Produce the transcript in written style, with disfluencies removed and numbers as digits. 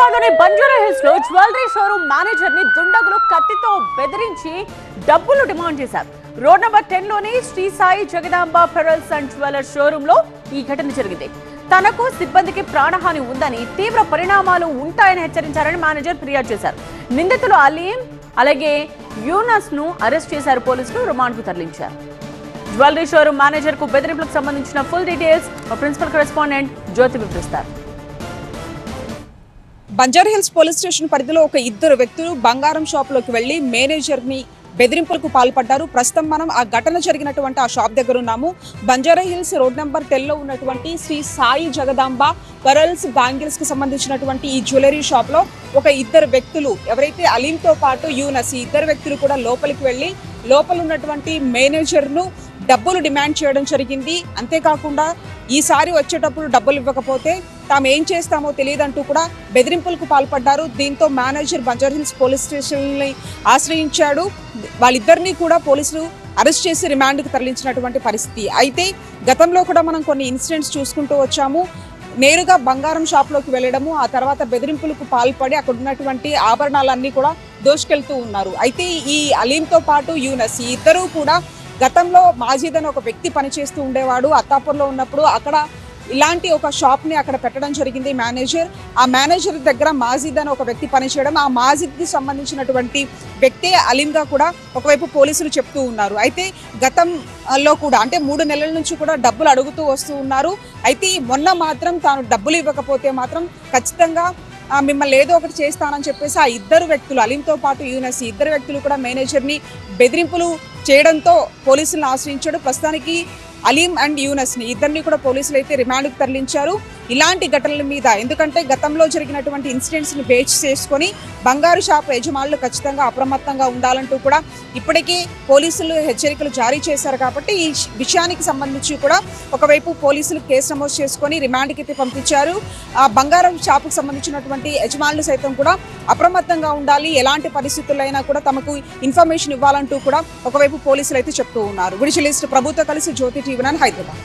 హైదరాబాద్లోని బంజారా హిల్స్ లో jewellery showroom manager ని దుండగులు కత్తితో బెదిరించి డబ్బులు డిమాండ్ చేశారు. రోడ్ నంబర్ 10 లోని Shri Sai Jagadamba pearls and jewellers showroom లో ఈ ఘటన జరిగింది. తనకు సిబ్బందికి ప్రాణహాని ఉందని, తీవ్ర పరిణామాలు ఉంటాయని హెచ్చరించారని మేనేజర్ ఫిర్యాదు చేశారు. నిందితులు అలీం అలాగే యూనస్ ను అరెస్ట్ చేశారు. పోలీసులు రిమాండ్ కు తరలించారు. జ్యువెలరీ షోరూమ్ మేనేజర్ కు బెదిరింపులకు సంబంధించిన ఫుల్ డీటెయిల్స్ మా ప్రిన్సిపల్ కరెస్పాండెంట్ జ్యోతి వివరిస్తారు. బంజారా హిల్స్ పోలీస్ స్టేషన్ పరిధిలో ఒక ఇద్దరు వ్యక్తులు బంగారం షాప్ లోకి వెళ్లి మేనేజర్ ని బెదిరింపులకు పాల్పడ్డారు. ప్రస్తుతం మనం ఆ ఘటన జరిగినటువంటి ఆ షాప్ దగ్గర ఉన్నాము. బంజారా హిల్స్ రోడ్ నెంబర్ 10 లో ఉన్నటువంటి శ్రీ సాయి జగదాంబ పెరల్స్ బ్యాంగిల్స్ కి సంబంధించినటువంటి ఈ జ్యువెలరీ షాప్ లో ఒక ఇద్దరు వ్యక్తులు ఎవరైతే అలీంతో పాటు యూనస్, ఈ ఇద్దరు వ్యక్తులు కూడా లోపలికి వెళ్లి లోపల ఉన్నటువంటి మేనేజర్ ను డబ్బులు డిమాండ్ చేయడం జరిగింది. అంతేకాకుండా ఈసారి వచ్చేటప్పుడు డబ్బులు ఇవ్వకపోతే తాము ఏం చేస్తామో తెలియదంటూ కూడా బెదిరింపులకు పాల్పడ్డారు. దీంతో మేనేజర్ బంజారా హిల్స్ పోలీస్ స్టేషన్ని ఆశ్రయించాడు. వాళ్ళిద్దరినీ కూడా పోలీసులు అరెస్ట్ చేసి రిమాండ్కు తరలించినటువంటి పరిస్థితి. అయితే గతంలో కూడా మనం కొన్ని ఇన్సిడెంట్స్ చూసుకుంటూ వచ్చాము. నేరుగా బంగారం షాప్లోకి వెళ్ళడము, ఆ తర్వాత బెదిరింపులకు పాల్పడి అక్కడ ఉన్నటువంటి ఆభరణాలన్నీ కూడా దోచుకెళ్తూ ఉన్నారు. అయితే ఈ అలీంతో పాటు యూనస్, ఈ ఇద్దరూ కూడా గతంలో మాజీద్ అని ఒక వ్యక్తి పనిచేస్తూ ఉండేవాడు. అత్తాపూర్లో ఉన్నప్పుడు అక్కడ ఇలాంటి ఒక షాప్ ని అక్కడ పెట్టడం జరిగింది మేనేజర్. ఆ మేనేజర్ దగ్గర మాజీద్ అని ఒక వ్యక్తి పనిచేయడం, ఆ మాజీద్ కి సంబంధించినటువంటి వ్యక్తే అలీంగా కూడా ఒకవైపు పోలీసులు చెప్తూ ఉన్నారు. అయితే గతంలో కూడా అంటే 3 నెలల నుంచి కూడా డబ్బులు అడుగుతూ వస్తూ ఉన్నారు. అయితే మొన్న మాత్రం తాను డబ్బులు ఇవ్వకపోతే మాత్రం ఖచ్చితంగా మిమ్మల్ని ఏదో ఒకటి చేస్తానని చెప్పేసి ఆ ఇద్దరు వ్యక్తులు, అలీంతో పాటు యూనస్, ఇద్దరు వ్యక్తులు కూడా మేనేజర్ని బెదిరింపులు చేయడంతో పోలీసులను ఆశ్రయించాడు. ప్రస్తుతానికి అలీం అండ్ యూనస్ ని ఇద్దరిని కూడా పోలీసులు అయితే రిమాండ్కు తరలించారు. ఇలాంటి ఘటనల మీద, ఎందుకంటే గతంలో జరిగినటువంటి ఇన్సిడెంట్స్ ని బేస్ చేసుకొని బంగారు షాప్ యజమానులు ఖచ్చితంగా అప్రమత్తంగా ఉండాలంటూ కూడా ఇప్పటికే పోలీసులు హెచ్చరికలు జారీ చేశారు. కాబట్టి ఈ విషయానికి సంబంధించి కూడా ఒకవైపు పోలీసులు కేసు నమోదు చేసుకొని రిమాండ్కి అయితే పంపించారు. ఆ బంగారం షాపుకు సంబంధించినటువంటి యజమానులు సైతం కూడా అప్రమత్తంగా ఉండాలి, ఎలాంటి పరిస్థితుల్లో అయినా కూడా తమకు ఇన్ఫర్మేషన్ ఇవ్వాలంటూ కూడా ఒకవైపు పోలీసులు అయితే చెప్తూ ఉన్నారు. విజువలిస్ట్ ప్రభుతో కలిసి జ్యోతి టీవీ9 హైదరాబాద్.